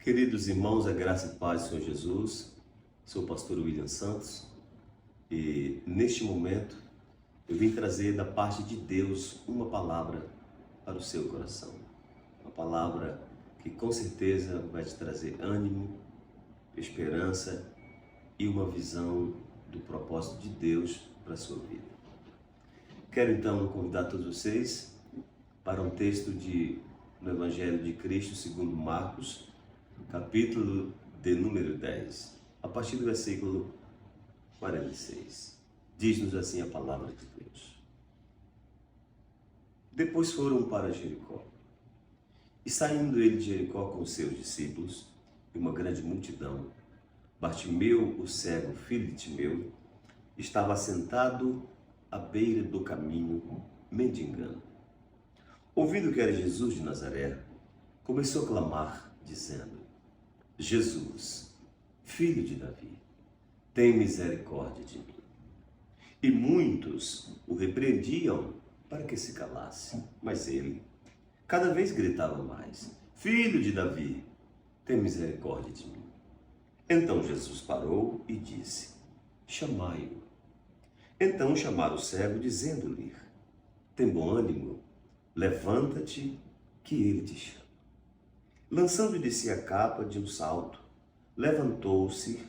Queridos irmãos, a graça e paz do Senhor Jesus, sou o pastor William Santos e neste momento eu vim trazer da parte de Deus uma palavra para o seu coração. Uma palavra que com certeza vai te trazer ânimo, esperança e uma visão do propósito de Deus para a sua vida. Quero então convidar todos vocês para um texto no Evangelho de Cristo segundo Marcos, capítulo de número 10, a partir do versículo 46. Diz-nos assim a palavra de Deus. Depois foram para Jericó. E saindo ele de Jericó com seus discípulos e uma grande multidão, Bartimeu, o cego, filho de Timeu, estava sentado à beira do caminho, mendigando. Ouvindo que era Jesus de Nazaré, começou a clamar, dizendo: Jesus, filho de Davi, tem misericórdia de mim. E muitos o repreendiam para que se calasse, mas ele cada vez gritava mais: Filho de Davi, tem misericórdia de mim. Então Jesus parou e disse: Chamai-o. Então chamaram o cego, dizendo-lhe: Tem bom ânimo, levanta-te, que ele te chama. Lançando de si a capa de um salto, levantou-se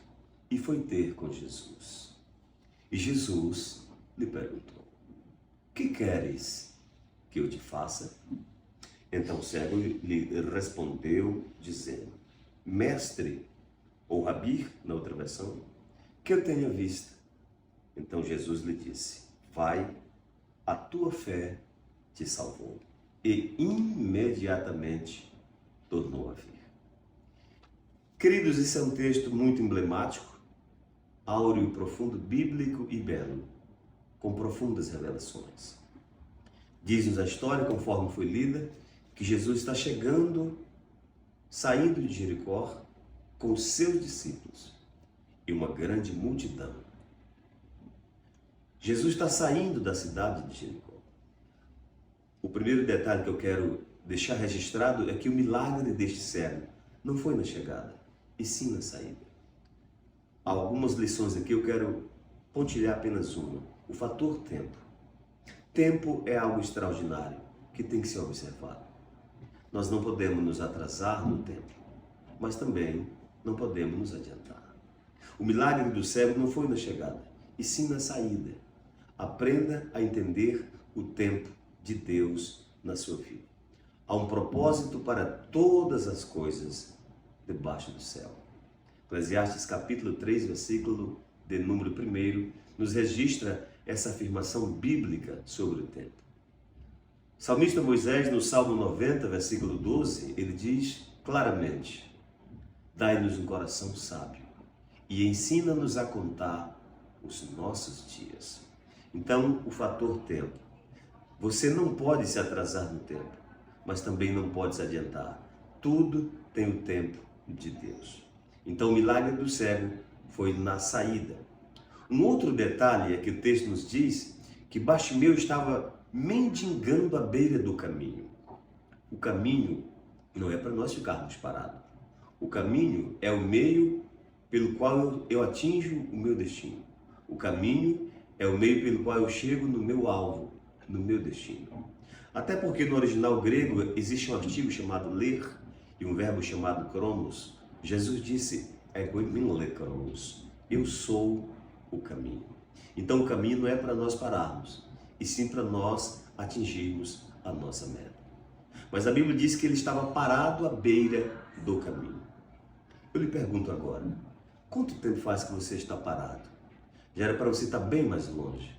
e foi ter com Jesus. E Jesus lhe perguntou: Que queres que eu te faça? Então o cego lhe respondeu, dizendo: Mestre, ou Rabi, na outra versão, que eu tenha vista. Então Jesus lhe disse: Vai, a tua fé te salvou. E imediatamente tornou a vir. Queridos, esse é um texto muito emblemático, áureo, profundo, bíblico e belo, com profundas revelações. Diz-nos a história, conforme foi lida, que Jesus está saindo de Jericó com os seus discípulos e uma grande multidão. Jesus está saindo da cidade de Jericó. O primeiro detalhe que eu quero deixar registrado é que o milagre deste cego não foi na chegada, e sim na saída. Há algumas lições aqui, eu quero pontilhar apenas uma. O fator tempo. Tempo é algo extraordinário que tem que ser observado. Nós não podemos nos atrasar no tempo, mas também não podemos nos adiantar. O milagre do cego não foi na chegada, e sim na saída. Aprenda a entender o tempo de Deus na sua vida. Há um propósito para todas as coisas debaixo do céu. Eclesiastes capítulo 3, versículo de número 1, nos registra essa afirmação bíblica sobre o tempo. O salmista Moisés, no Salmo 90, versículo 12, ele diz claramente: Dai-nos um coração sábio e ensina-nos a contar os nossos dias. Então, o fator tempo. Você não pode se atrasar no tempo, mas também não pode se adiantar. Tudo tem o tempo de Deus. Então o milagre do cego foi na saída. Um outro detalhe é que o texto nos diz que Bartimeu estava mendigando à beira do caminho. O caminho não é para nós ficarmos parados. O caminho é o meio pelo qual eu atinjo o meu destino. O caminho é o meio pelo qual eu chego no meu alvo, no meu destino. Até porque no original grego existe um artigo chamado ler e um verbo chamado kromos. Jesus disse: kromos, eu sou o caminho. Então o caminho não é para nós pararmos, e sim para nós atingirmos a nossa meta. Mas a Bíblia diz que ele estava parado à beira do caminho. Eu lhe pergunto agora, quanto tempo faz que você está parado? Já era para você estar bem mais longe.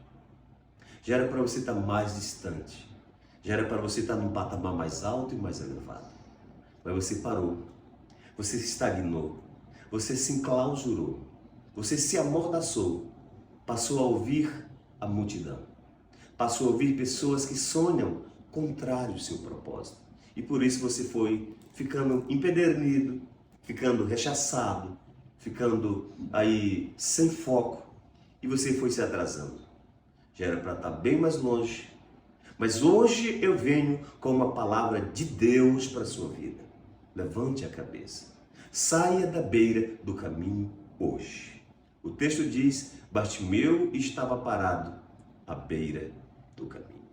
Já era para você estar mais distante. Já era para você estar num patamar mais alto e mais elevado. Mas você parou. Você se estagnou. Você se enclausurou. Você se amordaçou. Passou a ouvir a multidão. Passou a ouvir pessoas que sonham contrário ao seu propósito. E por isso você foi ficando empedernido, ficando rechaçado, ficando aí sem foco. E você foi se atrasando. Já era para estar bem mais longe. Mas hoje eu venho com uma palavra de Deus para a sua vida. Levante a cabeça. saia da beira do caminho hoje. O texto diz, Bartimeu estava parado à beira do caminho.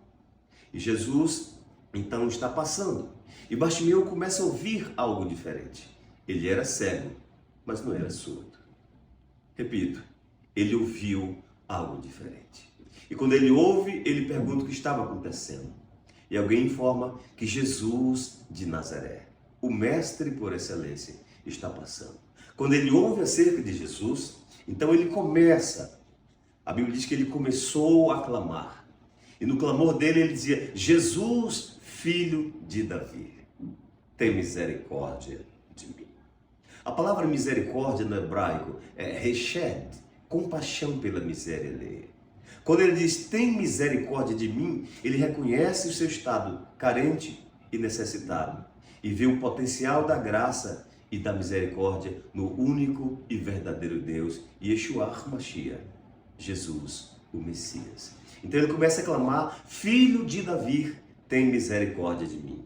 E Jesus, então, está passando. E Bartimeu começa a ouvir algo diferente. Ele era cego, mas não era surdo. Repito, ele ouviu algo diferente. E quando ele ouve, ele pergunta o que estava acontecendo. E alguém informa que Jesus de Nazaré, o mestre por excelência, está passando. Quando ele ouve acerca de Jesus, então ele começa. A Bíblia diz que ele começou a clamar. E no clamor dele ele dizia, Jesus, filho de Davi, tem misericórdia de mim. A palavra misericórdia no hebraico é reshed, compaixão pela miséria alheia. Quando ele diz, tem misericórdia de mim, ele reconhece o seu estado carente e necessitado e vê o potencial da graça e da misericórdia no único e verdadeiro Deus, Yeshua HaMashiach, Jesus, o Messias. Então ele começa a clamar, filho de Davi, tem misericórdia de mim.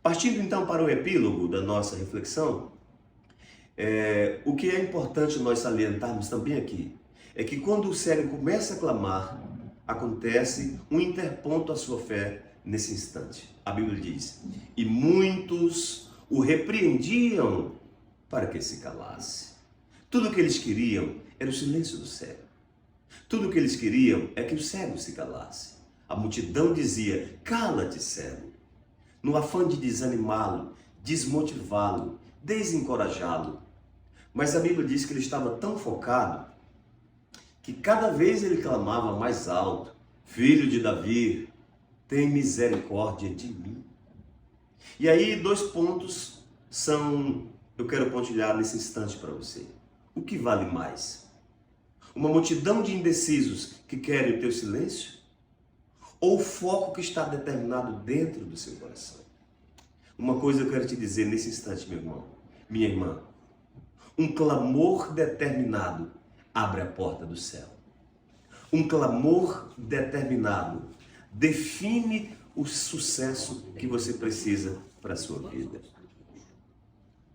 Partindo então para o epílogo da nossa reflexão, o que é importante nós salientarmos também aqui, é que quando o cego começa a clamar, acontece um interponto à sua fé nesse instante. A Bíblia diz, e muitos o repreendiam para que se calasse. Tudo o que eles queriam era o silêncio do cego. Tudo o que eles queriam é que o cego se calasse. A multidão dizia, cala-te, cego. No afã de desanimá-lo, desmotivá-lo, desencorajá-lo. Mas a Bíblia diz que ele estava tão focado que cada vez ele clamava mais alto, filho de Davi, tem misericórdia de mim. E aí 2 pontos eu quero pontilhar nesse instante para você. O que vale mais? Uma multidão de indecisos que querem o teu silêncio? Ou o foco que está determinado dentro do seu coração? Uma coisa eu quero te dizer nesse instante, meu irmão, minha irmã. Um clamor determinado abre a porta do céu. Um clamor determinado define o sucesso que você precisa para a sua vida.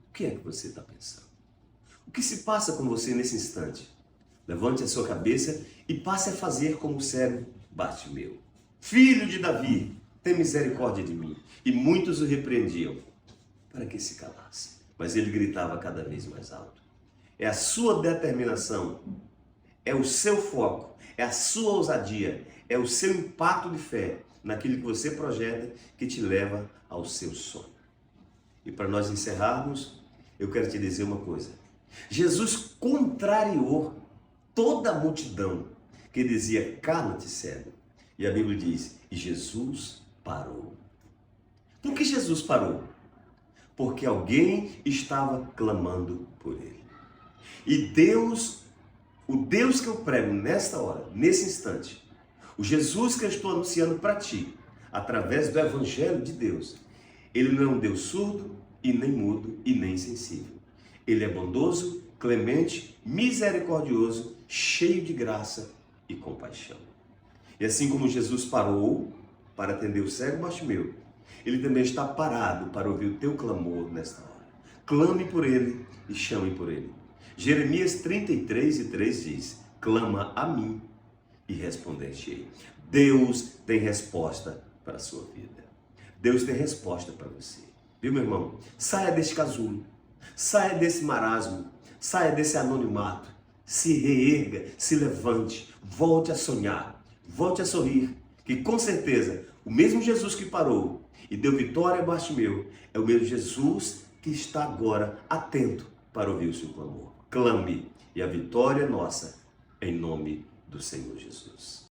O que é que você está pensando? O que se passa com você nesse instante? Levante a sua cabeça e passe a fazer como o cego Bartimeu. Filho de Davi, tem misericórdia de mim. E muitos o repreendiam para que se calasse. Mas ele gritava cada vez mais alto. É a sua determinação, é o seu foco, é a sua ousadia, é o seu impacto de fé naquilo que você projeta que te leva ao seu sonho. E para nós encerrarmos, eu quero te dizer uma coisa. Jesus contrariou toda a multidão que dizia, cala-te, cego. E a Bíblia diz, e Jesus parou. Por que Jesus parou? Porque alguém estava clamando por ele. E Deus, o Deus que eu prego nesta hora, nesse instante, o Jesus que eu estou anunciando para ti, através do Evangelho de Deus, ele não é um Deus surdo e nem mudo e nem insensível. Ele é bondoso, clemente, misericordioso, cheio de graça e compaixão. E assim como Jesus parou para atender o cego Bartimeu, ele também está parado para ouvir o teu clamor nesta hora. Clame por ele e chame por ele. Jeremias 33:3 diz, clama a mim e responder-te-ei. Deus tem resposta para a sua vida. Deus tem resposta para você. Viu, meu irmão? Saia desse casulo, saia desse marasmo, saia desse anonimato, se reerga, se levante, volte a sonhar, volte a sorrir, que com certeza o mesmo Jesus que parou e deu vitória a Bartimeu é o mesmo Jesus que está agora atento para ouvir o seu clamor. Clame e a vitória é nossa, em nome do Senhor Jesus.